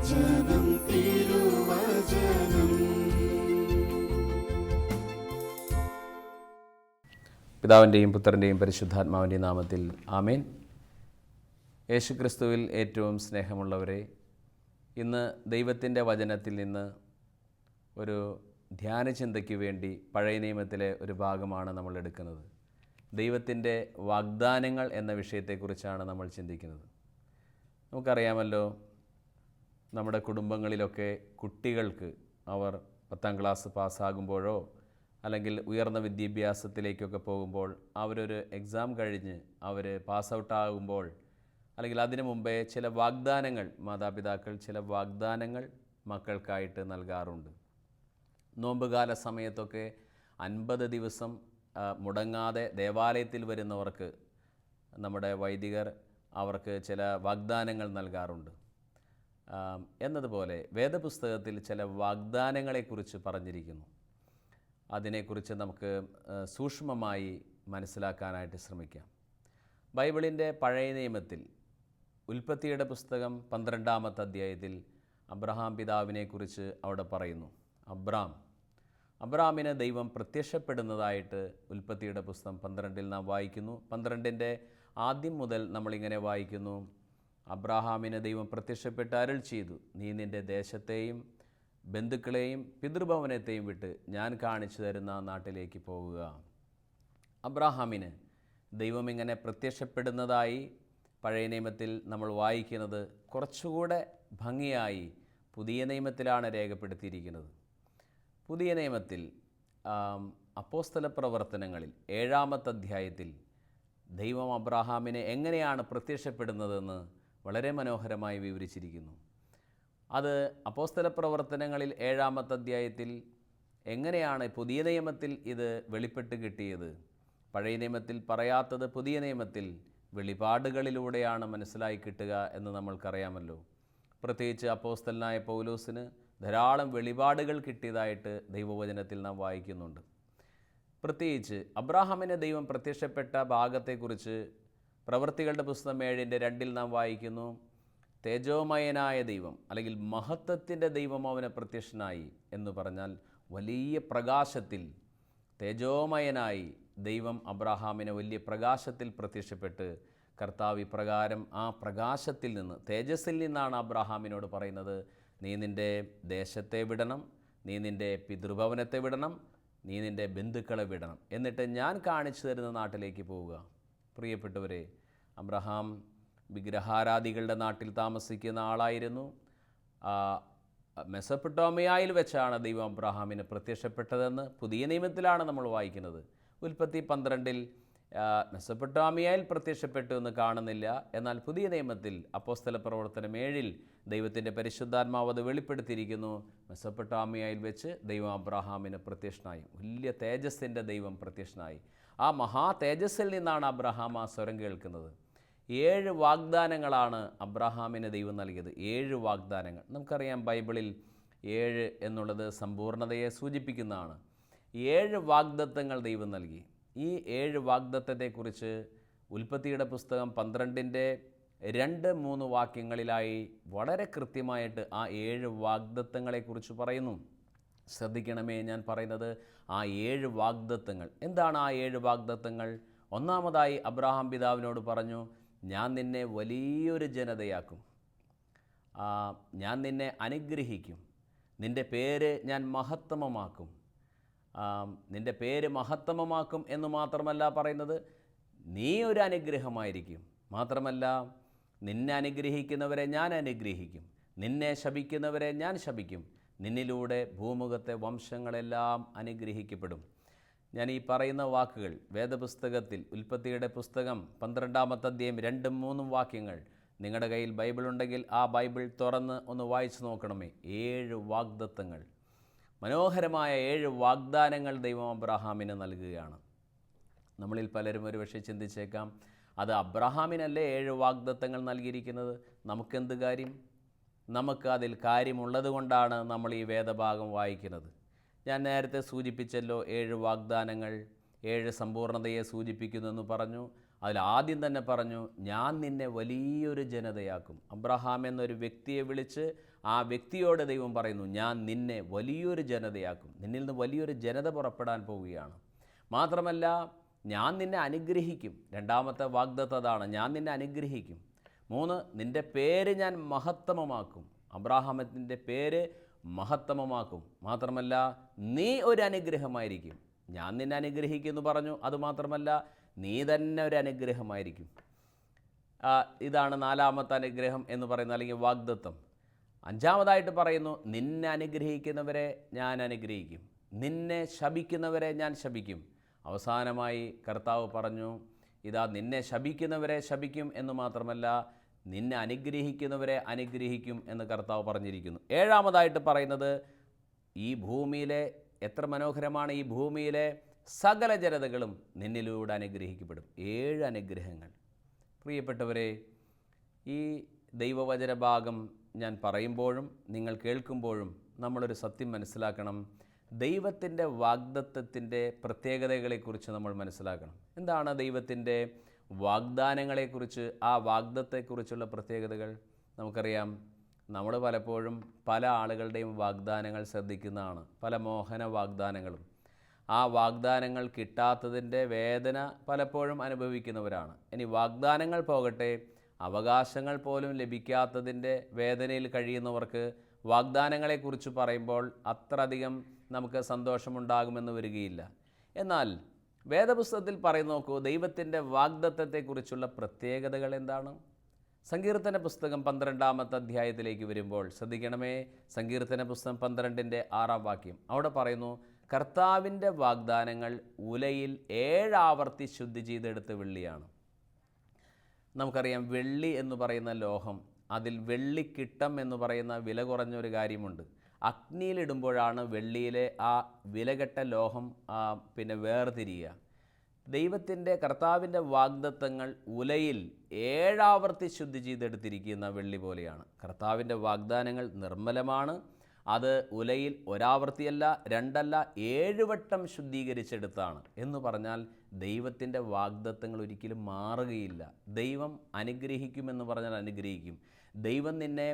തിരുവചനം തിരുവചനം. പിതാവിൻ്റെയും പുത്രൻ്റെയും പരിശുദ്ധാത്മാവിൻ്റെയും നാമത്തിൽ ആമേൻ. യേശുക്രിസ്തുവിൽ ഏറ്റവും സ്നേഹമുള്ളവരെ, ഇന്ന് ദൈവത്തിൻ്റെ വചനത്തിൽ നിന്ന് ഒരു ധ്യാനചിന്തയ്ക്ക് വേണ്ടി പഴയ നിയമത്തിലെ ഒരു ഭാഗമാണ് നമ്മൾ എടുക്കുന്നത്. ദൈവത്തിൻ്റെ വാഗ്ദാനങ്ങൾ എന്ന വിഷയത്തെക്കുറിച്ചാണ് നമ്മൾ ചിന്തിക്കുന്നത്. നമുക്കറിയാമല്ലോ, നമ്മുടെ കുടുംബങ്ങളിലൊക്കെ കുട്ടികൾക്ക് അവർ 10ാം ക്ലാസ് പാസ്സാകുമ്പോഴോ അല്ലെങ്കിൽ ഉയർന്ന വിദ്യാഭ്യാസത്തിലേക്കൊക്കെ പോകുമ്പോൾ അവരൊരു എക്സാം കഴിഞ്ഞ് അവർ പാസ് ഔട്ടാകുമ്പോൾ അല്ലെങ്കിൽ അതിനു മുമ്പേ ചില വാഗ്ദാനങ്ങൾ മാതാപിതാക്കൾ ചില വാഗ്ദാനങ്ങൾ മക്കൾക്കായിട്ട് നൽകാറുണ്ട്. നോമ്പുകാല സമയത്തൊക്കെ 50 ദിവസം മുടങ്ങാതെ ദേവാലയത്തിൽ വരുന്നവർക്ക് നമ്മുടെ വൈദികർ അവർക്ക് ചില വാഗ്ദാനങ്ങൾ നൽകാറുണ്ട്. എന്നതുപോലെ വേദപുസ്തകത്തിൽ ചില വാഗ്ദാനങ്ങളെക്കുറിച്ച് പറഞ്ഞിരിക്കുന്നു. അതിനെക്കുറിച്ച് നമുക്ക് സൂക്ഷ്മമായി മനസ്സിലാക്കാനായിട്ട് ശ്രമിക്കാം. ബൈബിളിൻ്റെ പഴയ നിയമത്തിൽ ഉൽപ്പത്തിയുടെ പുസ്തകം 12-ാമത്തെ അധ്യായത്തിൽ അബ്രഹാം പിതാവിനെക്കുറിച്ച് അവിടെ പറയുന്നു. അബ്രാമിന് ദൈവം പ്രത്യക്ഷപ്പെടുന്നതായിട്ട് ഉൽപ്പത്തിയുടെ പുസ്തകം 12-ൽ നാം വായിക്കുന്നു. 12-ൻ്റെ ആദ്യം മുതൽ നമ്മളിങ്ങനെ വായിക്കുന്നു. അബ്രാഹാമിന് ദൈവം പ്രത്യക്ഷപ്പെട്ട് അരുൾ ചെയ്തു, നീ നിൻ്റെ ദേശത്തെയും ബന്ധുക്കളെയും പിതൃഭവനത്തെയും വിട്ട് ഞാൻ കാണിച്ചു തരുന്ന നാട്ടിലേക്ക് പോകുക. അബ്രാഹാമിന് ദൈവം ഇങ്ങനെ പ്രത്യക്ഷപ്പെടുന്നതായി പഴയ നിയമത്തിൽ നമ്മൾ വായിക്കുന്നത് കുറച്ചുകൂടെ ഭംഗിയായി പുതിയ നിയമത്തിലാണ് രേഖപ്പെടുത്തിയിരിക്കുന്നത്. പുതിയ നിയമത്തിൽ അപ്പോസ്തല പ്രവർത്തനങ്ങളിൽ 7-ാമത്തെ അധ്യായത്തിൽ ദൈവം അബ്രാഹാമിനെ എങ്ങനെയാണ് പ്രത്യക്ഷപ്പെടുന്നതെന്ന് വളരെ മനോഹരമായി വിവരിച്ചിരിക്കുന്നു. അത് അപ്പോസ്തല പ്രവർത്തനങ്ങളിൽ 7-ാമത്തെ അധ്യായത്തിൽ എങ്ങനെയാണ് പുതിയ നിയമത്തിൽ ഇത് വെളിപ്പെട്ട് കിട്ടിയത്? പഴയ നിയമത്തിൽ പറയാത്തത് പുതിയ നിയമത്തിൽ വെളിപാടുകളിലൂടെയാണ് മനസ്സിലായി കിട്ടുക എന്ന് നമ്മൾക്കറിയാമല്ലോ. പ്രത്യേകിച്ച് അപ്പോസ്തലനായ പൗലോസിന് ധാരാളം വെളിപാടുകൾ കിട്ടിയതായിട്ട് ദൈവവചനത്തിൽ നാം വായിക്കുന്നുണ്ട്. പ്രത്യേകിച്ച് അബ്രാഹാമിന് ദൈവം പ്രത്യക്ഷപ്പെട്ട ഭാഗത്തെക്കുറിച്ച് പ്രവൃത്തികളുടെ പുസ്തകം 7-ന്റെ 2-ൽ നാം വായിക്കുന്നു. തേജോമയനായ ദൈവം അല്ലെങ്കിൽ മഹത്വത്തിൻ്റെ ദൈവം അവന് പ്രത്യക്ഷനായി എന്ന് പറഞ്ഞാൽ വലിയ പ്രകാശത്തിൽ തേജോമയനായി ദൈവം അബ്രാഹാമിന് വലിയ പ്രകാശത്തിൽ പ്രത്യക്ഷപ്പെട്ട് കർത്താവ് ഇപ്രകാരം ആ പ്രകാശത്തിൽ നിന്ന് തേജസ്സിൽ നിന്നാണ് അബ്രാഹാമിനോട് പറയുന്നത്, നീ നിൻ്റെ ദേശത്തെ വിടണം, നീ നിൻ്റെ പിതൃഭവനത്തെ വിടണം, നീ നിൻ്റെ ബന്ധുക്കളെ വിടണം, എന്നിട്ട് ഞാൻ കാണിച്ചു തരുന്ന നാട്ടിലേക്ക് പോവുക. പ്രിയപ്പെട്ടവരെ, അബ്രഹാം വിഗ്രഹാരാധികളുടെ നാട്ടിൽ താമസിക്കുന്ന ആളായിരുന്നു. മെസൊപ്പൊട്ടോമിയയിൽ വെച്ചാണ് ദൈവം അബ്രഹാമിന് പ്രത്യക്ഷപ്പെട്ടതെന്ന് പുതിയ നിയമത്തിലാണ് നമ്മൾ വായിക്കുന്നത്. ഉൽപ്പത്തി 12-ൽ മെസൊപ്പൊട്ടോമിയയിൽ പ്രത്യക്ഷപ്പെട്ടു എന്ന് കാണുന്നില്ല. എന്നാൽ പുതിയ നിയമത്തിൽ അപ്പോസ്തല പ്രവർത്തനം 7-ൽ ദൈവത്തിൻ്റെ പരിശുദ്ധാത്മാവ് അത് വെളിപ്പെടുത്തിയിരിക്കുന്നു. മെസൊപ്പൊട്ടോമിയയിൽ വെച്ച് ദൈവം അബ്രഹാമിന് പ്രത്യക്ഷനായി, വലിയ തേജസ്സിൻ്റെ ദൈവം പ്രത്യക്ഷനായി. ആ മഹാ തേജസ്സിൽ നിന്നാണ് അബ്രഹാം ആ സ്വരം കേൾക്കുന്നത്. 7 വാഗ്ദാനങ്ങളാണ് അബ്രഹാമിന് ദൈവം നൽകിയത്. 7 വാഗ്ദാനങ്ങൾ. നമുക്കറിയാം, ബൈബിളിൽ 7 എന്നുള്ളത് സമ്പൂർണ്ണതയെ സൂചിപ്പിക്കുന്നതാണ്. 7 വാഗ്ദത്തങ്ങൾ ദൈവം നൽകി. ഈ 7 വാഗ്ദത്തത്തെക്കുറിച്ച് ഉൽപ്പത്തിയുടെ പുസ്തകം 12-ന്റെ 2-3 വാക്യങ്ങളിലായി വളരെ കൃത്യമായിട്ട് ആ 7 വാഗ്ദത്തങ്ങളെക്കുറിച്ച് പറയുന്നു. ശ്രദ്ധിക്കണമേ, ഞാൻ പറയുന്നത് ആ 7 വാഗ്ദത്തങ്ങൾ. എന്താണ് ആ 7 വാഗ്ദത്തങ്ങൾ? ഒന്നാമതായി അബ്രഹാം പിതാവിനോട് പറഞ്ഞു, ഞാൻ നിന്നെ വലിയൊരു ജനതയാക്കും, ഞാൻ നിന്നെ അനുഗ്രഹിക്കും, നിൻ്റെ പേര് ഞാൻ മഹത്തമമാക്കും. നിൻ്റെ പേര് മഹത്തമമാക്കും എന്ന് മാത്രമല്ല പറയുന്നത്, നീ ഒരു അനുഗ്രഹമായിരിക്കും. മാത്രമല്ല, നിന്നെ അനുഗ്രഹിക്കുന്നവരെ ഞാൻ അനുഗ്രഹിക്കും, നിന്നെ ശപിക്കുന്നവരെ ഞാൻ ശപിക്കും, നിന്നിലൂടെ ഭൂമുഖത്തെ വംശങ്ങളെല്ലാം അനുഗ്രഹിക്കപ്പെടും. ഞാൻ ഈ പറയുന്ന വാക്കുകൾ വേദപുസ്തകത്തിൽ ഉൽപ്പത്തിയുടെ പുസ്തകം 12-ാമത്തെ അധ്യായം 2-3 വാക്യങ്ങൾ നിങ്ങളുടെ കയ്യിൽ ബൈബിൾ ഉണ്ടെങ്കിൽ ആ ബൈബിൾ തുറന്ന് ഒന്ന് വായിച്ചു നോക്കണമേ. 7 വാഗ്ദത്തങ്ങൾ, മനോഹരമായ 7 വാഗ്ദാനങ്ങൾ ദൈവം അബ്രഹാമിന് നൽകുകയാണ്. നമ്മളിൽ പലരും ഒരുപക്ഷെ ചിന്തിച്ചേക്കാം, അത് അബ്രഹാമിനല്ലേ 7 വാഗ്ദത്തങ്ങൾ നൽകിയിരിക്കുന്നത്, നമുക്കെന്ത് കാര്യം? നമുക്ക് അതിൽ കാര്യമുള്ളത് കൊണ്ടാണ് നമ്മൾ ഈ വേദഭാഗം വായിക്കുന്നത്. ഞാൻ നേരത്തെ സൂചിപ്പിച്ചല്ലോ, 7 വാഗ്ദാനങ്ങൾ 7 സമ്പൂർണ്ണതയെ സൂചിപ്പിക്കുന്നെന്ന് പറഞ്ഞു. അതിൽ ആദ്യം തന്നെ പറഞ്ഞു, ഞാൻ നിന്നെ വലിയൊരു ജനതയാക്കും. അബ്രഹാം എന്നൊരു വ്യക്തിയെ വിളിച്ച് ആ വ്യക്തിയോട് ദൈവം പറയുന്നു, ഞാൻ നിന്നെ വലിയൊരു ജനതയാക്കും, നിന്നിൽ നിന്ന് വലിയൊരു ജനത പുറപ്പെടാൻ പോവുകയാണ്. മാത്രമല്ല ഞാൻ നിന്നെ അനുഗ്രഹിക്കും. രണ്ടാമത്തെ വാഗ്ദത്തം അതാണ്, ഞാൻ നിന്നെ അനുഗ്രഹിക്കും. 3, നിൻ്റെ പേര് ഞാൻ മഹത്തമമാക്കും. അബ്രാഹാമിൻ്റെ പേര് മഹത്തമമാക്കും. മാത്രമല്ല നീ ഒരു അനുഗ്രഹമായിരിക്കും. ഞാൻ നിന്നെ അനുഗ്രഹിക്കുമെന്ന് പറഞ്ഞു. അതുമാത്രമല്ല നീ തന്നെ ഒരു അനുഗ്രഹമായിരിക്കും. ഇതാണ് 4ാമത്തെ അനുഗ്രഹം എന്ന് പറയുന്നത്, അല്ലെങ്കിൽ വാഗ്ദത്തം. 5ാമതായിട്ട് പറയുന്നു, നിന്നെ അനുഗ്രഹിക്കുന്നവരെ ഞാൻ അനുഗ്രഹിക്കും, നിന്നെ ശപിക്കുന്നവരെ ഞാൻ ശപിക്കും. അവസാനമായി കർത്താവ് പറഞ്ഞു, ഇതാ നിന്നെ ശപിക്കുന്നവരെ ശപിക്കും എന്ന് മാത്രമല്ല നിന്നെ അനുഗ്രഹിക്കുന്നവരെ അനുഗ്രഹിക്കും എന്ന് കർത്താവ് പറഞ്ഞിരിക്കുന്നു. 7ാമതായിട്ട് പറയുന്നത്, ഈ ഭൂമിയിലെ എത്ര മനോഹരമാണ്, ഈ ഭൂമിയിലെ സകല ജനതകളും നിന്നിലൂടെ അനുഗ്രഹിക്കപ്പെടും. 7 അനുഗ്രഹങ്ങൾ. പ്രിയപ്പെട്ടവരെ, ഈ ദൈവവചന ഭാഗം ഞാൻ പറയുമ്പോഴും നിങ്ങൾ കേൾക്കുമ്പോഴും നമ്മളൊരു സത്യം മനസ്സിലാക്കണം. ദൈവത്തിൻ്റെ വാഗ്ദത്തത്തിൻ്റെ പ്രത്യേകതകളെക്കുറിച്ച് നമ്മൾ മനസ്സിലാക്കണം. എന്താണ് ദൈവത്തിൻ്റെ വാഗ്ദാനങ്ങളെക്കുറിച്ച്, ആ വാഗ്ദത്തെക്കുറിച്ചുള്ള പ്രത്യേകതകൾ? നമുക്കറിയാം, നമ്മൾ പലപ്പോഴും പല ആളുകളുടെയും വാഗ്ദാനങ്ങൾ ശ്രദ്ധിക്കുന്നതാണ്, പല മോഹന വാഗ്ദാനങ്ങളും. ആ വാഗ്ദാനങ്ങൾ കിട്ടാത്തതിൻ്റെ വേദന പലപ്പോഴും അനുഭവിക്കുന്നവരാണ്. ഇനി വാഗ്ദാനങ്ങൾ പോകട്ടെ, അവകാശങ്ങൾ പോലും ലഭിക്കാത്തതിൻ്റെ വേദനയിൽ കഴിയുന്നവർക്ക് വാഗ്ദാനങ്ങളെക്കുറിച്ച് പറയുമ്പോൾ അത്ര അധികം നമുക്ക് സന്തോഷമുണ്ടാകുമെന്ന് വരികയില്ല. എന്നാൽ വേദപുസ്തകത്തിൽ പറയുന്ന നോക്കൂ, ദൈവത്തിൻ്റെ വാഗ്ദത്തത്തെക്കുറിച്ചുള്ള പ്രത്യേകതകൾ എന്താണ്? സങ്കീർത്തന പുസ്തകം 12ാമത്തെ അധ്യായത്തിലേക്ക് വരുമ്പോൾ ശ്രദ്ധിക്കണമേ. സങ്കീർത്തന പുസ്തകം 12ൻ്റെ 6ാം വാക്യം. അവിടെ പറയുന്നു, കർത്താവിൻ്റെ വാഗ്ദാനങ്ങൾ ഉലയിൽ 7 ആവർത്തി ശുദ്ധി ചെയ്തെടുത്ത വെള്ളിയാണ്. നമുക്കറിയാം, വെള്ളി എന്ന് പറയുന്ന ലോഹം, അതിൽ വെള്ളിക്കിട്ടം എന്ന് പറയുന്ന വില കുറഞ്ഞൊരു കാര്യമുണ്ട്. അഗ്നിയിലിടുമ്പോഴാണ് വെള്ളിയിലെ ആ വിലകെട്ട ലോഹം വേർതിരിയുക. ദൈവത്തിൻ്റെ കർത്താവിൻ്റെ വാഗ്ദത്തങ്ങൾ ഉലയിൽ 7 ആവർത്തി ശുദ്ധി ചെയ്തെടുത്തിരിക്കുന്ന വെള്ളി പോലെയാണ്. കർത്താവിൻ്റെ വാഗ്ദാനങ്ങൾ നിർമ്മലമാണ്. അത് ഉലയിൽ 1 ആവർത്തിയല്ല, 2 അല്ല, 7 വട്ടം ശുദ്ധീകരിച്ചെടുത്താണ്. എന്ന് പറഞ്ഞാൽ ദൈവത്തിൻ്റെ വാഗ്ദത്തങ്ങൾ ഒരിക്കലും മാറുകയില്ല. ദൈവം അനുഗ്രഹിക്കുമെന്ന് പറഞ്ഞാൽ അനുഗ്രഹിക്കും. ദൈവം നിന്നെ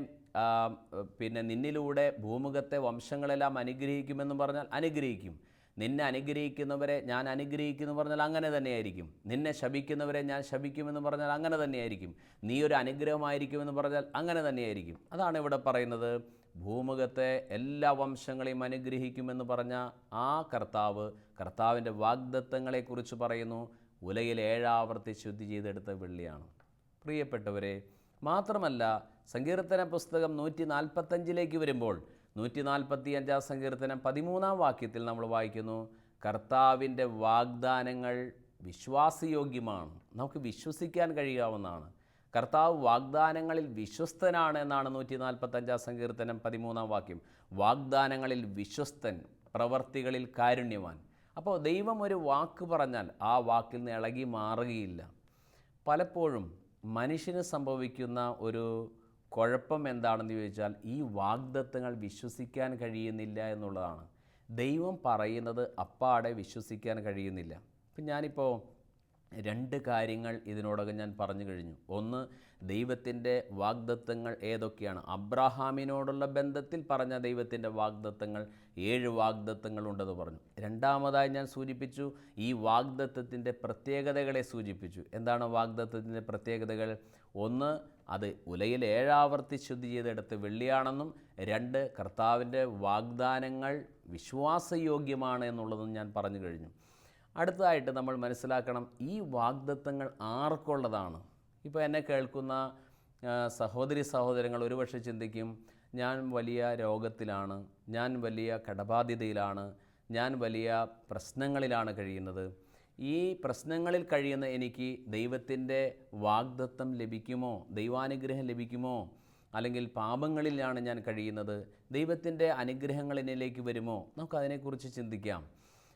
നിന്നിലൂടെ ഭൂമുഖത്തെ വംശങ്ങളെല്ലാം അനുഗ്രഹിക്കുമെന്ന് പറഞ്ഞാൽ അനുഗ്രഹിക്കും. നിന്നെ അനുഗ്രഹിക്കുന്നവരെ ഞാൻ അനുഗ്രഹിക്കുമെന്ന് പറഞ്ഞാൽ അങ്ങനെ തന്നെയായിരിക്കും. നിന്നെ ശപിക്കുന്നവരെ ഞാൻ ശപിക്കുമെന്ന് പറഞ്ഞാൽ അങ്ങനെ തന്നെയായിരിക്കും. നീ ഒരു അനുഗ്രഹമായിരിക്കുമെന്ന് പറഞ്ഞാൽ അങ്ങനെ തന്നെയായിരിക്കും. അതാണ് ഇവിടെ പറയുന്നത്. ഭൂമുഖത്തെ എല്ലാ വംശങ്ങളെയും അനുഗ്രഹിക്കുമെന്ന് പറഞ്ഞ ആ കർത്താവിൻ്റെ വാഗ്ദത്തങ്ങളെക്കുറിച്ച് പറയുന്നു. ഉലയിൽ 7 ആവർത്തി ശുദ്ധി ചെയ്തെടുത്ത വെള്ളിയാണ്. പ്രിയപ്പെട്ടവരെ, മാത്രമല്ല സങ്കീർത്തന പുസ്തകം 145 വരുമ്പോൾ 145 സങ്കീർത്തനം 13ാം വാക്യത്തിൽ നമ്മൾ വായിക്കുന്നു, കർത്താവിൻ്റെ വാഗ്ദാനങ്ങൾ വിശ്വാസയോഗ്യമാണ്, നമുക്ക് വിശ്വസിക്കാൻ കഴിയാവുന്നതാണ്. കർത്താവ് വാഗ്ദാനങ്ങളിൽ വിശ്വസ്തനാണ് എന്നാണ് 145 സങ്കീർത്തനം 13ാം വാക്യം. വാഗ്ദാനങ്ങളിൽ വിശ്വസ്തൻ, പ്രവർത്തികളിൽ കാരുണ്യവാൻ. അപ്പോൾ ദൈവം ഒരു വാക്ക് പറഞ്ഞാൽ ആ വാക്കിൽ നിന്ന് ഇളകി മാറുകയില്ല. പലപ്പോഴും മനുഷ്യന് സംഭവിക്കുന്ന ഒരു കുഴപ്പം എന്താണെന്ന് ചോദിച്ചാൽ, ഈ വാഗ്ദത്തങ്ങൾ വിശ്വസിക്കാൻ കഴിയുന്നില്ല എന്നുള്ളതാണ്. ദൈവം പറയുന്നത് അപ്പാടെ വിശ്വസിക്കാൻ കഴിയുന്നില്ല. ഇപ്പം ഞാനിപ്പോൾ 2 കാര്യങ്ങൾ ഇതിനോടകം ഞാൻ പറഞ്ഞു കഴിഞ്ഞു. ഒന്ന്, ദൈവത്തിൻ്റെ വാഗ്ദത്തങ്ങൾ ഏതൊക്കെയാണ്. അബ്രാഹാമിനോടുള്ള ബന്ധത്തിൽ പറഞ്ഞ ദൈവത്തിൻ്റെ വാഗ്ദത്തങ്ങൾ 7 വാഗ്ദത്തങ്ങളുണ്ടെന്ന് പറഞ്ഞു. രണ്ടാമതായി ഞാൻ സൂചിപ്പിച്ചു, ഈ വാഗ്ദത്തത്തിൻ്റെ പ്രത്യേകതകളെ സൂചിപ്പിച്ചു. എന്താണ് വാഗ്ദത്തത്തിൻ്റെ പ്രത്യേകതകൾ? ഒന്ന്, അത് ഉലയിൽ 7 ആവർത്തി ശുദ്ധി ചെയ്തെടുത്ത് വെള്ളിയാണെന്നും, 2, കർത്താവിൻ്റെ വാഗ്ദാനങ്ങൾ വിശ്വാസയോഗ്യമാണ് എന്നുള്ളതും ഞാൻ പറഞ്ഞു കഴിഞ്ഞു. അടുത്തതായിട്ട് നമ്മൾ മനസ്സിലാക്കണം, ഈ വാഗ്ദത്തങ്ങൾ ആർക്കുള്ളതാണ്? ഇപ്പോൾ എന്നെ കേൾക്കുന്ന സഹോദരി സഹോദരങ്ങൾ ഒരുപക്ഷെ ചിന്തിക്കും, ഞാൻ വലിയ രോഗത്തിലാണ്, ഞാൻ വലിയ കടബാധ്യതയിലാണ്, ഞാൻ വലിയ പ്രശ്നങ്ങളിലാണ് കഴിയുന്നത്. ഈ പ്രശ്നങ്ങളിൽ കഴിയുന്ന എനിക്ക് ദൈവത്തിൻ്റെ വാഗ്ദത്തം ലഭിക്കുമോ, ദൈവാനുഗ്രഹം ലഭിക്കുമോ? അല്ലെങ്കിൽ പാപങ്ങളിലാണ് ഞാൻ കഴിയുന്നത്, ദൈവത്തിൻ്റെ അനുഗ്രഹങ്ങൾ എന്നിലേക്ക് വരുമോ? നമുക്കതിനെക്കുറിച്ച് ചിന്തിക്കാം.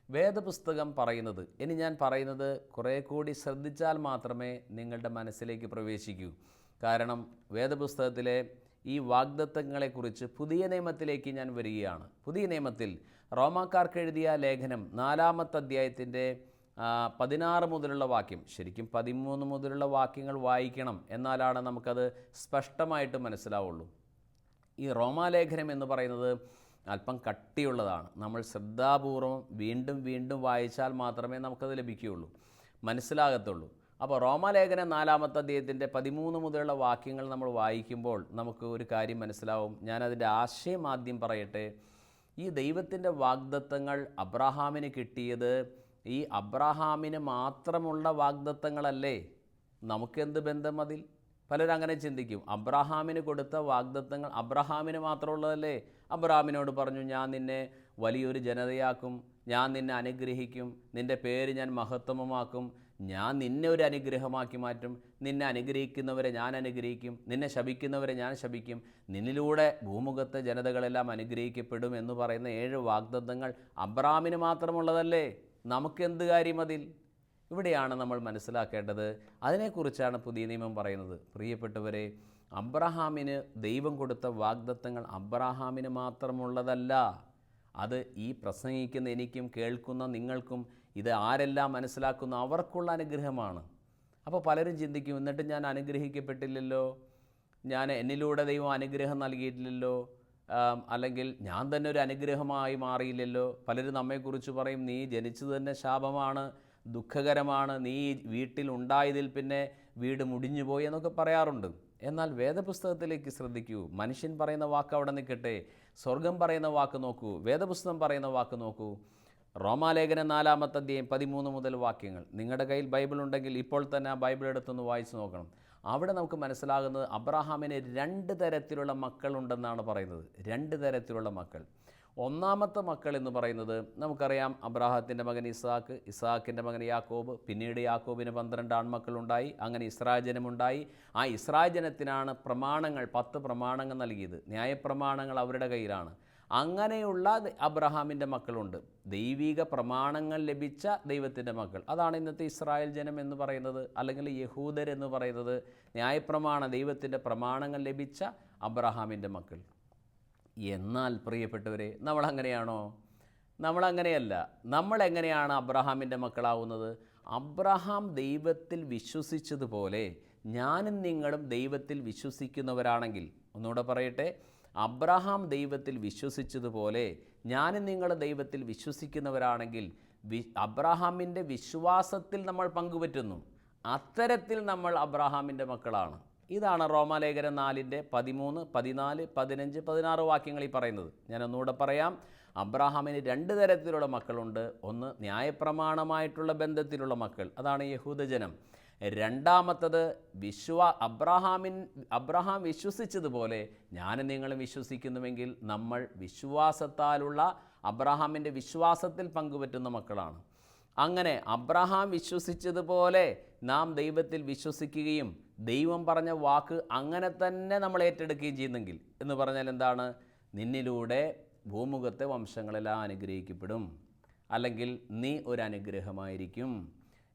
വേദപുസ്തകം പറയുന്നത്, ഇനി ഞാൻ പറയുന്നത് കുറേ കൂടി ശ്രദ്ധിച്ചാൽ മാത്രമേ നിങ്ങളുടെ മനസ്സിലേക്ക് പ്രവേശിക്കൂ. കാരണം വേദപുസ്തകത്തിലെ ഈ വാഗ്ദത്തങ്ങളെക്കുറിച്ച് പുതിയ നിയമത്തിലേക്ക് ഞാൻ വരികയാണ്. പുതിയ നിയമത്തിൽ റോമാക്കാർക്ക് എഴുതിയ ലേഖനം 4-ാമത്തെ അധ്യായത്തിൻ്റെ 16 മുതലുള്ള വാക്യം, ശരിക്കും 13 മുതലുള്ള വാക്യങ്ങൾ വായിക്കണം, എന്നാലാണ് നമുക്കത് സ്പഷ്ടമായിട്ട് മനസ്സിലാവുള്ളൂ. ഈ റോമാലേഖനം എന്ന് പറയുന്നത് അല്പം കട്ടിയുള്ളതാണ്. നമ്മൾ ശ്രദ്ധാപൂർവം വീണ്ടും വീണ്ടും വായിച്ചാൽ മാത്രമേ നമുക്കത് ലഭിക്കുകയുള്ളൂ, മനസ്സിലാകത്തുള്ളൂ. അപ്പോൾ റോമാലേഖനം 4-ാമത്തെ അധ്യായത്തിൻ്റെ 13 മുതലുള്ള വാക്യങ്ങൾ നമ്മൾ വായിക്കുമ്പോൾ നമുക്ക് ഒരു കാര്യം മനസ്സിലാവും. ഞാനതിൻ്റെ ആശയം ആദ്യം പറയട്ടെ. ഈ ദൈവത്തിൻ്റെ വാഗ്ദത്തങ്ങൾ അബ്രാഹാമിന് കിട്ടിയത് ഈ അബ്രാഹാമിന് മാത്രമുള്ള വാഗ്ദത്തങ്ങളല്ലേ? നമുക്കെന്ത് ബന്ധം അതിൽ? പലരും അങ്ങനെ ചിന്തിക്കും. അബ്രാഹാമിന് കൊടുത്ത വാഗ്ദത്തങ്ങൾ അബ്രാഹാമിന് മാത്രമുള്ളതല്ലേ? അബ്രാഹാമിനോട് പറഞ്ഞു, ഞാൻ നിന്നെ വലിയൊരു ജനതയാക്കും, ഞാൻ നിന്നെ അനുഗ്രഹിക്കും, നിൻ്റെ പേര് ഞാൻ മഹത്വമാക്കും, ഞാൻ നിന്നെ ഒരു അനുഗ്രഹമാക്കി മാറ്റും, നിന്നെ അനുഗ്രഹിക്കുന്നവരെ ഞാൻ അനുഗ്രഹിക്കും, നിന്നെ ശപിക്കുന്നവരെ ഞാൻ ശപിക്കും, നിന്നിലൂടെ ഭൂമുഖത്തെ ജനതകളെല്ലാം അനുഗ്രഹിക്കപ്പെടും എന്ന് പറയുന്ന 7 വാഗ്ദത്തങ്ങൾ അബ്രാഹാമിന് മാത്രമുള്ളതല്ലേ? നമുക്കെന്ത് കാര്യം അതിൽ? ഇവിടെയാണ് നമ്മൾ മനസ്സിലാക്കേണ്ടത്. അതിനെക്കുറിച്ചാണ് പുതിയ നിയമം പറയുന്നത്. പ്രിയപ്പെട്ടവരെ, അബ്രാഹാമിന് ദൈവം കൊടുത്ത വാഗ്ദത്തങ്ങൾ അബ്രാഹാമിന് മാത്രമുള്ളതല്ല. അത് ഈ പ്രസംഗിക്കുന്ന എനിക്കും കേൾക്കുന്ന നിങ്ങൾക്കും, ഇത് ആരെല്ലാം മനസ്സിലാക്കുന്നു അവർക്കുള്ള അനുഗ്രഹമാണ്. അപ്പോൾ പലരും ചിന്തിക്കും, എന്നിട്ട് ഞാൻ അനുഗ്രഹിക്കപ്പെട്ടില്ലല്ലോ, എന്നിലൂടെ ദൈവം അനുഗ്രഹം നൽകിയിട്ടില്ലല്ലോ, അല്ലെങ്കിൽ ഞാൻ തന്നെ ഒരു അനുഗ്രഹമായി മാറിയില്ലല്ലോ. പലരും നമ്മെക്കുറിച്ച് പറയും, നീ ജനിച്ചത് തന്നെ ശാപമാണ്, ദുഃഖകരമാണ്, നീ വീട്ടിലുണ്ടായതിൽ പിന്നെ വീട് മുടിഞ്ഞുപോയി എന്നൊക്കെ പറയാറുണ്ട്. എന്നാൽ വേദപുസ്തകത്തിലേക്ക് ശ്രദ്ധിക്കൂ. മനുഷ്യൻ പറയുന്ന വാക്ക് അവിടെ നിൽക്കട്ടെ, സ്വർഗം പറയുന്ന വാക്ക് നോക്കൂ, വേദപുസ്തകം പറയുന്ന വാക്ക് നോക്കൂ. റോമാലേഖനം 4-ാമത്തെ അധ്യായം 13 മുതൽ വാക്യങ്ങൾ. നിങ്ങളുടെ കയ്യിൽ ബൈബിൾ ഉണ്ടെങ്കിൽ ഇപ്പോൾ തന്നെ ആ ബൈബിൾ എടുത്തൊന്ന് വായിച്ച് നോക്കണം. അവിടെ നമുക്ക് മനസ്സിലാകുന്നത് അബ്രാഹാമിന് 2 തരത്തിലുള്ള മക്കളുണ്ടെന്നാണ് പറയുന്നത്. 2 തരത്തിലുള്ള മക്കൾ. ഒന്നാമത്തെ മക്കൾ എന്ന് പറയുന്നത് നമുക്കറിയാം. അബ്രാഹത്തിൻ്റെ മകൻ ഇസ്ഹാക്ക്, ഇസ്ഹാക്കിൻ്റെ മകൻ യാക്കോബ്, പിന്നീട് യാക്കോബിന് 12 ആൺമക്കളുണ്ടായി. അങ്ങനെ ഇസ്രായേൽ ജനമുണ്ടായി. ആ ഇസ്രായേൽ ജനത്തിനാണ് പ്രമാണങ്ങൾ, 10 പ്രമാണങ്ങൾ നൽകിയത്. ന്യായപ്രമാണങ്ങൾ അവരുടെ കയ്യിലാണ്. അങ്ങനെയുള്ള അബ്രഹാമിൻ്റെ മക്കളുണ്ട്. ദൈവിക പ്രമാണങ്ങൾ ലഭിച്ച ദൈവത്തിൻ്റെ മക്കൾ. അതാണ് ഇന്നത്തെ ഇസ്രായേൽ ജനം എന്ന് പറയുന്നത്, അല്ലെങ്കിൽ യഹൂദരെന്ന് പറയുന്നത്. ന്യായപ്രമാണ ദൈവത്തിൻ്റെ പ്രമാണങ്ങൾ ലഭിച്ച അബ്രഹാമിൻ്റെ മക്കൾ. എന്നാൽ പ്രിയപ്പെട്ടവരെ, നമ്മളങ്ങനെയാണോ? നമ്മളങ്ങനെയല്ല. നമ്മളെങ്ങനെയാണ് അബ്രഹാമിൻ്റെ മക്കളാവുന്നത്? അബ്രഹാം ദൈവത്തിൽ വിശ്വസിച്ചതുപോലെ ഞാനും നിങ്ങളും ദൈവത്തിൽ വിശ്വസിക്കുന്നവരാണെങ്കിൽ, ഒന്നുകൂടെ പറയട്ടെ, അബ്രഹാം ദൈവത്തിൽ വിശ്വസിച്ചതുപോലെ ഞാനും നിങ്ങൾ ദൈവത്തിൽ വിശ്വസിക്കുന്നവരാണെങ്കിൽ അബ്രഹാമിൻ്റെ വിശ്വാസത്തിൽ നമ്മൾ പങ്കുപറ്റുന്നു. അത്തരത്തിൽ നമ്മൾ അബ്രഹാമിൻ്റെ മക്കളാണ്. ഇതാണ് റോമാലേഖനം 4-ന്റെ 13, 14, 15, 16 വാക്യങ്ങളിൽ പറയുന്നത്. ഞാനൊന്നുകൂടെ പറയാം. അബ്രഹാമിന് 2 തരത്തിലുള്ള മക്കളുണ്ട്. ഒന്ന് ന്യായപ്രമാണമായിട്ടുള്ള ബന്ധത്തിലുള്ള മക്കൾ, അതാണ് യഹൂദജനം. രണ്ടാമത്തത് അബ്രഹാം വിശ്വസിച്ചതുപോലെ ഞാനും നിങ്ങളും വിശ്വസിക്കുന്നുവെങ്കിൽ നമ്മൾ വിശ്വാസത്താലുള്ള അബ്രഹാമിൻ്റെ വിശ്വാസത്തിൽ പങ്കുപറ്റുന്ന മക്കളാണ്. അങ്ങനെ അബ്രഹാം വിശ്വസിച്ചതുപോലെ നാം ദൈവത്തിൽ വിശ്വസിക്കുകയും ദൈവം പറഞ്ഞ വാക്ക് അങ്ങനെ തന്നെ നമ്മൾ ഏറ്റെടുക്കുകയും ചെയ്യുന്നെങ്കിൽ എന്ന് പറഞ്ഞാൽ എന്താണ്? നിന്നിലൂടെ ഭൂമുഖത്തെ വംശങ്ങളെല്ലാം അനുഗ്രഹിക്കപ്പെടും, അല്ലെങ്കിൽ നീ ഒരു അനുഗ്രഹമായിരിക്കും,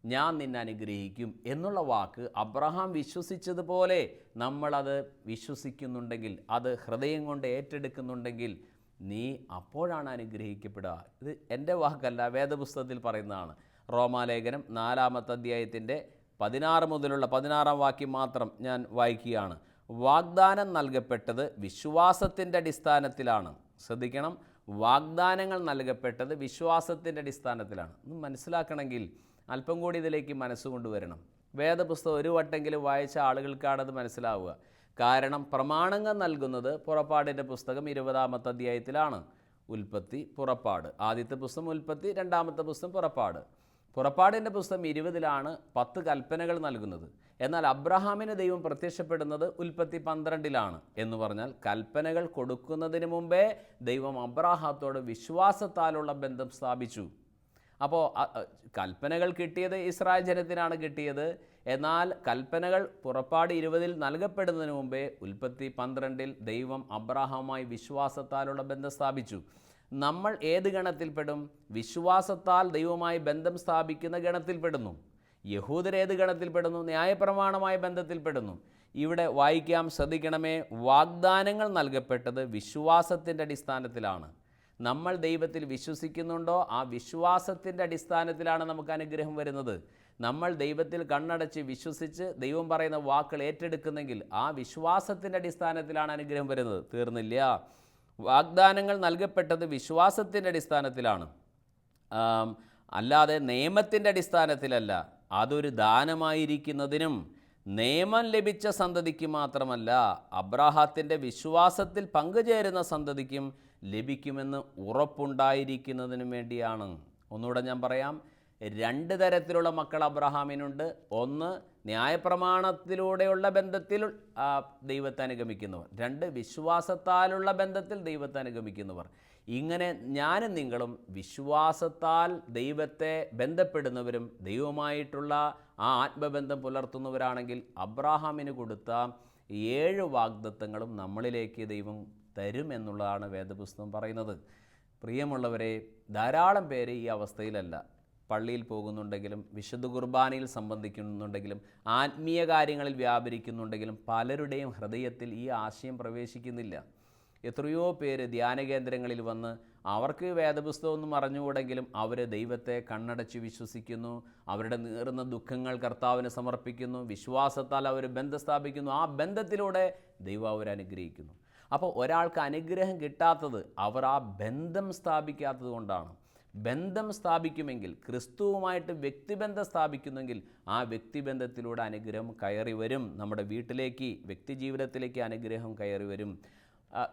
ഞാൻ നിന്നെ അനുഗ്രഹിക്കും എന്നുള്ള വാക്ക് അബ്രഹാം വിശ്വസിച്ചതുപോലെ നമ്മളത് വിശ്വസിക്കുന്നുണ്ടെങ്കിൽ, അത് ഹൃദയം കൊണ്ട് ഏറ്റെടുക്കുന്നുണ്ടെങ്കിൽ നീ അപ്പോഴാണ് അനുഗ്രഹിക്കപ്പെടുക. ഇത് എൻ്റെ വാക്കല്ല, വേദപുസ്തകത്തിൽ പറയുന്നതാണ്. റോമാലേഖനം 4-ാമത്തെ അധ്യായത്തിൻ്റെ 16 മുതലുള്ള 16-ാം വാക്യം മാത്രം ഞാൻ വായിക്കുകയാണ്. വാഗ്ദാനം നൽകപ്പെട്ടത് വിശ്വാസത്തിൻ്റെ അടിസ്ഥാനത്തിലാണ്. ശ്രദ്ധിക്കണം, വാഗ്ദാനങ്ങൾ നൽകപ്പെട്ടത് വിശ്വാസത്തിൻ്റെ അടിസ്ഥാനത്തിലാണ്. ഒന്ന് മനസ്സിലാക്കണമെങ്കിൽ അല്പം കൂടി ഇതിലേക്ക് മനസ്സുകൊണ്ടുവരണം. വേദപുസ്തകം ഒരു വട്ടെങ്കിലും വായിച്ച ആളുകൾക്കാണത് മനസ്സിലാവുക. കാരണം പ്രമാണങ്ങൾ നൽകുന്നത് പുറപ്പാടിൻ്റെ പുസ്തകം 20-ാമത്തെ അധ്യായത്തിലാണ്. ഉൽപ്പത്തി, പുറപ്പാട്. ആദ്യത്തെ പുസ്തകം ഉൽപ്പത്തി, 2-ാമത്തെ പുസ്തകം പുറപ്പാട്. പുറപ്പാടിൻ്റെ പുസ്തകം 20-ലാണ് 10 കൽപ്പനകൾ നൽകുന്നത്. എന്നാൽ അബ്രഹാമിന് ദൈവം പ്രത്യക്ഷപ്പെടുന്നത് ഉൽപ്പത്തി 12-ലാണ്. എന്ന് പറഞ്ഞാൽ കൽപ്പനകൾ കൊടുക്കുന്നതിന് മുമ്പേ ദൈവം അബ്രാഹത്തോട് വിശ്വാസത്താലുള്ള ബന്ധം സ്ഥാപിച്ചു. അപ്പോൾ കൽപ്പനകൾ കിട്ടിയത് ഇസ്രായേൽ ജനത്തിനാണ് കിട്ടിയത്. എന്നാൽ കൽപ്പനകൾ പുറപ്പാട് 20-ൽ നൽകപ്പെടുന്നതിന് മുമ്പേ ഉൽപ്പത്തി 12-ൽ ദൈവം അബ്രാഹാമായി വിശ്വാസത്താലുള്ള ബന്ധം സ്ഥാപിച്ചു. നമ്മൾ ഏത് ഗണത്തിൽപ്പെടും? വിശ്വാസത്താൽ ദൈവവുമായി ബന്ധം സ്ഥാപിക്കുന്ന ഗണത്തിൽപ്പെടുന്നു. യഹൂദരേത് ഗണത്തിൽപ്പെടുന്നു? ന്യായപ്രമാണമായ ബന്ധത്തിൽപ്പെടുന്നു. ഇവിടെ വായിക്കാം, ശ്രദ്ധിക്കണമേ. വാഗ്ദാനങ്ങൾ നൽകപ്പെട്ടത് വിശ്വാസത്തിൻ്റെ അടിസ്ഥാനത്തിലാണ്. നമ്മൾ ദൈവത്തിൽ വിശ്വസിക്കുന്നുണ്ടോ, ആ വിശ്വാസത്തിൻ്റെ അടിസ്ഥാനത്തിലാണ് നമുക്ക് അനുഗ്രഹം വരുന്നത്. നമ്മൾ ദൈവത്തിൽ കണ്ണടച്ച് വിശ്വസിച്ച് ദൈവം പറയുന്ന വാക്കുകൾ ഏറ്റെടുക്കുന്നെങ്കിൽ ആ വിശ്വാസത്തിൻ്റെ അടിസ്ഥാനത്തിലാണ് അനുഗ്രഹം വരുന്നത്. തീർന്നില്ല. വാഗ്ദാനങ്ങൾ നൽകപ്പെട്ടത് വിശ്വാസത്തിൻ്റെ അടിസ്ഥാനത്തിലാണ്, അല്ലാതെ നിയമത്തിൻ്റെ അടിസ്ഥാനത്തിലല്ല. അതൊരു ദാനമായിരിക്കുന്നതിനും നിയമം ലഭിച്ച സന്തതിക്ക് മാത്രമല്ല, അബ്രാഹത്തിൻ്റെ വിശ്വാസത്തിൽ പങ്കുചേരുന്ന സന്തതിക്കും ലഭിക്കുമെന്ന് ഉറപ്പുണ്ടായിരിക്കുന്നതിനും വേണ്ടിയാണ്. ഒന്നുകൂടെ ഞാൻ പറയാം, 2 തരത്തിലുള്ള മക്കൾ അബ്രഹാമിനുണ്ട്. ഒന്ന്, ന്യായപ്രമാണത്തിലൂടെയുള്ള ബന്ധത്തിൽ ദൈവത്തെ അനുഗമിക്കുന്നവർ. 2, വിശ്വാസത്താലുള്ള ബന്ധത്തിൽ ദൈവത്തെ അനുഗമിക്കുന്നവർ. ഇങ്ങനെ ഞാനും നിങ്ങളും വിശ്വാസത്താൽ ദൈവത്തെ ബന്ധപ്പെടുന്നവരും ദൈവമായിട്ടുള്ള ആ ആത്മബന്ധം പുലർത്തുന്നവരാണെങ്കിൽ അബ്രാഹാമിന് കൊടുത്ത 7 വാഗ്ദത്തങ്ങളും നമ്മളിലേക്ക് ദൈവം തരും എന്നുള്ളതാണ് വേദപുസ്തകം പറയുന്നത്. പ്രിയമുള്ളവരെ, ധാരാളം പേര് ഈ അവസ്ഥയിലല്ല. പള്ളിയിൽ പോകുന്നുണ്ടെങ്കിലും വിശുദ്ധ കുർബാനയിൽ സംബന്ധിക്കുന്നുണ്ടെങ്കിലും ആത്മീയ കാര്യങ്ങളിൽ വ്യാപരിക്കുന്നുണ്ടെങ്കിലും പലരുടെയും ഹൃദയത്തിൽ ഈ ആശയം പ്രവേശിക്കുന്നില്ല. എത്രയോ പേര് ധ്യാന കേന്ദ്രങ്ങളിൽ വന്ന് അവർക്ക് വേദപുസ്തകമൊന്നും അറിഞ്ഞുകൂടെങ്കിലും അവർ ദൈവത്തെ കണ്ണടച്ച് വിശ്വസിക്കുന്നു, അവരുടെ നീറുന്ന ദുഃഖങ്ങൾ കർത്താവിന് സമർപ്പിക്കുന്നു, വിശ്വാസത്താൽ അവർ ബന്ധം സ്ഥാപിക്കുന്നു. ആ ബന്ധത്തിലൂടെ ദൈവം അവരെ അനുഗ്രഹിക്കുന്നു. അപ്പോൾ ഒരാൾക്ക് അനുഗ്രഹം കിട്ടാത്തത് അവർ ആ ബന്ധം സ്ഥാപിക്കാത്തത് കൊണ്ടാണ്. ബന്ധം സ്ഥാപിക്കുമെങ്കിൽ, ക്രിസ്തുവുമായിട്ട് വ്യക്തിബന്ധം സ്ഥാപിക്കുന്നെങ്കിൽ ആ വ്യക്തിബന്ധത്തിലൂടെ അനുഗ്രഹം കയറി വരും. നമ്മുടെ വീട്ടിലേക്ക്, വ്യക്തിജീവിതത്തിലേക്ക് അനുഗ്രഹം കയറി വരും.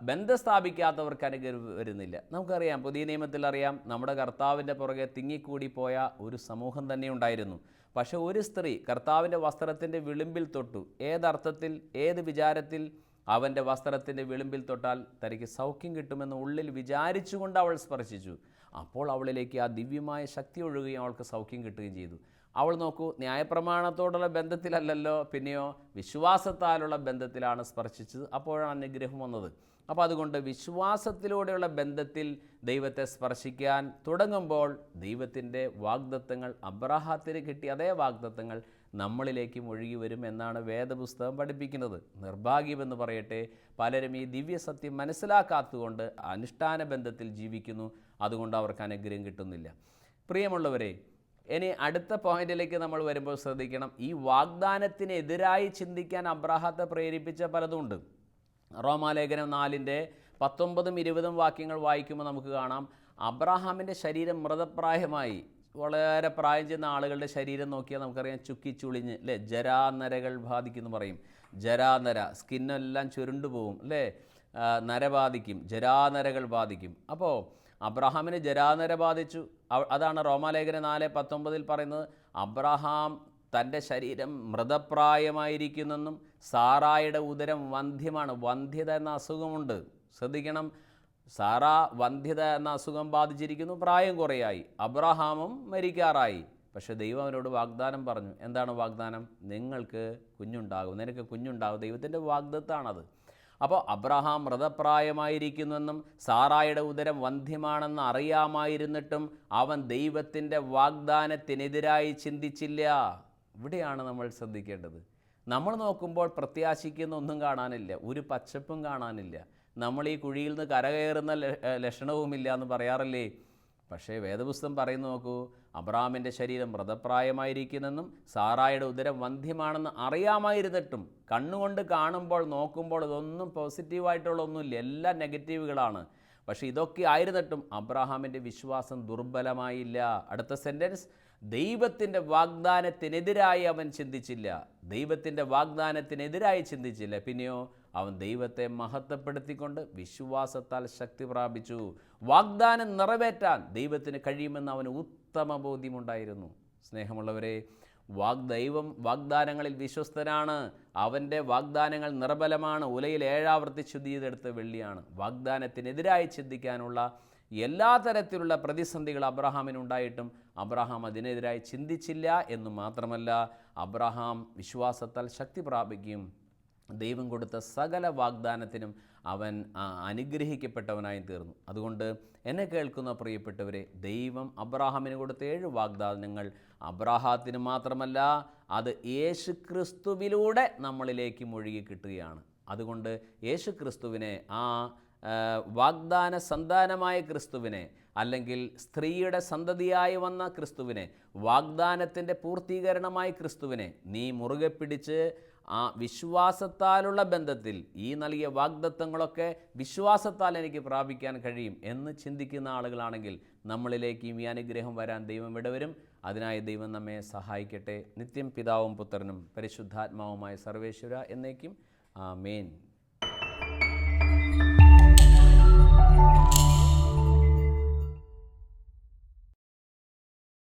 ബന്ധം സ്ഥാപിക്കാത്തവർക്ക് അനുഗ്രഹം വരുന്നില്ല. നമുക്കറിയാം, പുതിയ നിയമത്തിൽ അറിയാം, നമ്മുടെ കർത്താവിൻ്റെ പുറകെ തിങ്ങിക്കൂടി പോയ ഒരു സമൂഹം തന്നെ ഉണ്ടായിരുന്നു. പക്ഷേ ഒരു സ്ത്രീ കർത്താവിൻ്റെ വസ്ത്രത്തിൻ്റെ വിളിമ്പിൽ തൊട്ടു. ഏതർത്ഥത്തിൽ, ഏത് വിചാരത്തിൽ? അവൻ്റെ വസ്ത്രത്തിൻ്റെ വിളിമ്പിൽ തൊട്ടാൽ തനിക്ക് സൗഖ്യം കിട്ടുമെന്ന് ഉള്ളിൽ വിചാരിച്ചുകൊണ്ട് അവൾ സ്പർശിച്ചു. അപ്പോൾ അവളിലേക്ക് ആ ദിവ്യമായ ശക്തി ഒഴുകുകയും അവൾക്ക് സൗഖ്യം കിട്ടുകയും ചെയ്തു. അവൾ നോക്കൂ, ന്യായപ്രമാണത്തോടുള്ള ബന്ധത്തിലല്ലല്ലോ, പിന്നെയോ വിശ്വാസത്താലുള്ള ബന്ധത്തിലാണ് സ്പർശിച്ചത്. അപ്പോഴാണ് അനുഗ്രഹം വന്നത്. അപ്പോൾ അതുകൊണ്ട് വിശ്വാസത്തിലൂടെയുള്ള ബന്ധത്തിൽ ദൈവത്തെ സ്പർശിക്കാൻ തുടങ്ങുമ്പോൾ ദൈവത്തിൻ്റെ വാഗ്ദത്തങ്ങൾ, അബ്രാഹത്തിന് കിട്ടിയ അതേ വാഗ്ദത്തങ്ങൾ നമ്മളിലേക്കും ഒഴുകി വരും എന്നാണ് വേദപുസ്തകം പഠിപ്പിക്കുന്നത്. നിർഭാഗ്യമെന്ന് പറയട്ടെ, പലരും ഈ ദിവ്യസത്യം മനസ്സിലാക്കാത്തതുകൊണ്ട് അനുഷ്ഠാന ബന്ധത്തിൽ ജീവിക്കുന്നു. അതുകൊണ്ട് അവർക്ക് അനുഗ്രഹം കിട്ടുന്നില്ല. പ്രിയമുള്ളവരെ, ഇനി അടുത്ത പോയിന്റിലേക്ക് നമ്മൾ വരുമ്പോൾ ശ്രദ്ധിക്കണം, ഈ വാഗ്ദാനത്തിനെതിരായി ചിന്തിക്കാൻ അബ്രാഹത്തെ പ്രേരിപ്പിച്ച പലതുമുണ്ട്. റോമാലേഖനം 4:19-20 വാക്യങ്ങൾ വായിക്കുമ്പോൾ നമുക്ക് കാണാം, അബ്രാഹാമിൻ്റെ ശരീരം മൃതപ്രായമായി. വളരെ പ്രായം ചെന്ന ആളുകളുടെ ശരീരം നോക്കിയാൽ നമുക്കറിയാം, ചുക്കിച്ചുളിഞ്ഞ് അല്ലേ, ജരാനരകൾ ബാധിക്കുമെന്ന് പറയും. ജരാനര, സ്കിന്നെല്ലാം ചുരുണ്ടു പോവും അല്ലേ, നര ബാധിക്കും, ജരാനരകൾ ബാധിക്കും. അപ്പോൾ അബ്രഹാമിന് ജരാനര ബാധിച്ചു. അതാണ് റോമാലേഖനം 4:19 പറയുന്നത്, അബ്രഹാം തൻ്റെ ശരീരം മൃതപ്രായമായിരിക്കുന്നെന്നും സാറായുടെ ഉദരം വന്ധ്യമാണ്. വന്ധ്യത എന്ന അസുഖമുണ്ട്, ശ്രദ്ധിക്കണം. സാറ വന്ധ്യത എന്ന അസുഖം ബാധിച്ചിരിക്കുന്നു, പ്രായം കുറയായി. അബ്രഹാമും മരിക്കാറായി. പക്ഷേ ദൈവം അവനോട് വാഗ്ദാനം പറഞ്ഞു. എന്താണ് വാഗ്ദാനം? നിങ്ങൾക്ക് കുഞ്ഞുണ്ടാകും, നിനക്ക് കുഞ്ഞുണ്ടാകും. ദൈവത്തിൻ്റെ വാഗ്ദത്താണത്. അപ്പോൾ അബ്രഹാം മൃതപ്രായമായിരിക്കുന്നെന്നും സാറായുടെ ഉദരം വന്ധ്യമാണെന്ന് അറിയാമായിരുന്നിട്ടും അവൻ ദൈവത്തിൻ്റെ വാഗ്ദാനത്തിനെതിരായി ചിന്തിച്ചില്ല. ഇവിടെയാണ് നമ്മൾ ശ്രദ്ധിക്കേണ്ടത്. നമ്മൾ നോക്കുമ്പോൾ പ്രത്യാശിക്കുന്ന ഒന്നും കാണാനില്ല, ഒരു പച്ചപ്പും കാണാനില്ല. നമ്മൾ ഈ കുഴിയിൽ നിന്ന് കരകയറുന്ന ലക്ഷണവുമില്ല എന്ന് പറയാറില്ലേ? പക്ഷേ വേദപുസ്തകം പറയുന്നു, നോക്കൂ, അബ്രഹാമിൻ്റെ ശരീരം മൃതപ്രായമായിരിക്കുന്നെന്നും സാറായുടെ ഉദരം വന്ധ്യമാണെന്ന് അറിയാമായിരുന്നിട്ടും, കണ്ണുകൊണ്ട് കാണുമ്പോൾ നോക്കുമ്പോൾ ഇതൊന്നും പോസിറ്റീവായിട്ടുള്ള ഒന്നുമില്ല, എല്ലാം നെഗറ്റീവുകളാണ്. പക്ഷേ ഇതൊക്കെ ആയിരുന്നിട്ടും അബ്രഹാമിൻ്റെ വിശ്വാസം ദുർബലമായില്ല. അടുത്ത സെൻറ്റൻസ്, ദൈവത്തിൻ്റെ വാഗ്ദാനത്തിനെതിരായി അവൻ ചിന്തിച്ചില്ല. ദൈവത്തിൻ്റെ വാഗ്ദാനത്തിനെതിരായി ചിന്തിച്ചില്ല, പിന്നെയോ അവൻ ദൈവത്തെ മഹത്വപ്പെടുത്തിക്കൊണ്ട് വിശ്വാസത്താൽ ശക്തി പ്രാപിച്ചു. വാഗ്ദാനം നിറവേറ്റാൻ ദൈവത്തിന് കഴിയുമെന്ന് അവന് ഉത്തമ ബോധ്യമുണ്ടായിരുന്നു. സ്നേഹമുള്ളവരെ, ദൈവം വാഗ്ദാനങ്ങളിൽ വിശ്വസ്തനാണ്. അവൻ്റെ വാഗ്ദാനങ്ങൾ നിർബലമാണ്. ഉലയിൽ 7 ആവർത്തി ശുദ്ധി ചെയ്തെടുത്ത വെള്ളിയാണ്. വാഗ്ദാനത്തിനെതിരായി ചിന്തിക്കാനുള്ള എല്ലാ തരത്തിലുള്ള പ്രതിസന്ധികൾ അബ്രഹാമിനുണ്ടായിട്ടും അബ്രഹാം അതിനെതിരായി ചിന്തിച്ചില്ല എന്ന് മാത്രമല്ല, അബ്രഹാം വിശ്വാസത്താൽ ശക്തി പ്രാപിക്കുകയും ദൈവം കൊടുത്ത സകല വാഗ്ദാനത്തിനും അവൻ അനുഗ്രഹിക്കപ്പെട്ടവനായി തീർന്നു. അതുകൊണ്ട് എന്നെ കേൾക്കുന്ന പ്രിയപ്പെട്ടവരെ, ദൈവം അബ്രഹാമിന് കൊടുത്ത 7 വാഗ്ദാനങ്ങൾ അബ്രഹാത്തിന് മാത്രമല്ല, അത് യേശുക്രിസ്തുവിലൂടെ നമ്മളിലേക്ക് ഒഴുകി കിട്ടുകയാണ്. അതുകൊണ്ട് യേശുക്രിസ്തുവിനെ, ആ വാഗ്ദാന സന്താനമായ ക്രിസ്തുവിനെ, അല്ലെങ്കിൽ സ്ത്രീയുടെ സന്തതിയായി വന്ന ക്രിസ്തുവിനെ, വാഗ്ദാനത്തിൻ്റെ പൂർത്തീകരണമായ ക്രിസ്തുവിനെ നീ മുറുകെ പിടിച്ച് ആ വിശ്വാസത്താലുള്ള ബന്ധത്തിൽ ഈ നൽകിയ വാഗ്ദത്തങ്ങളൊക്കെ വിശ്വാസത്താൽ എനിക്ക് പ്രാപിക്കാൻ കഴിയും എന്ന് ചിന്തിക്കുന്ന ആളുകളാണെങ്കിൽ നമ്മളിലേക്കും ഈ അനുഗ്രഹം വരാൻ ദൈവം ഇടവരും. അതിനായി ദൈവം നമ്മെ സഹായിക്കട്ടെ. നിത്യം പിതാവും പുത്രനും പരിശുദ്ധാത്മാവുമായ സർവേശ്വര എന്നേക്കും ആമേൻ.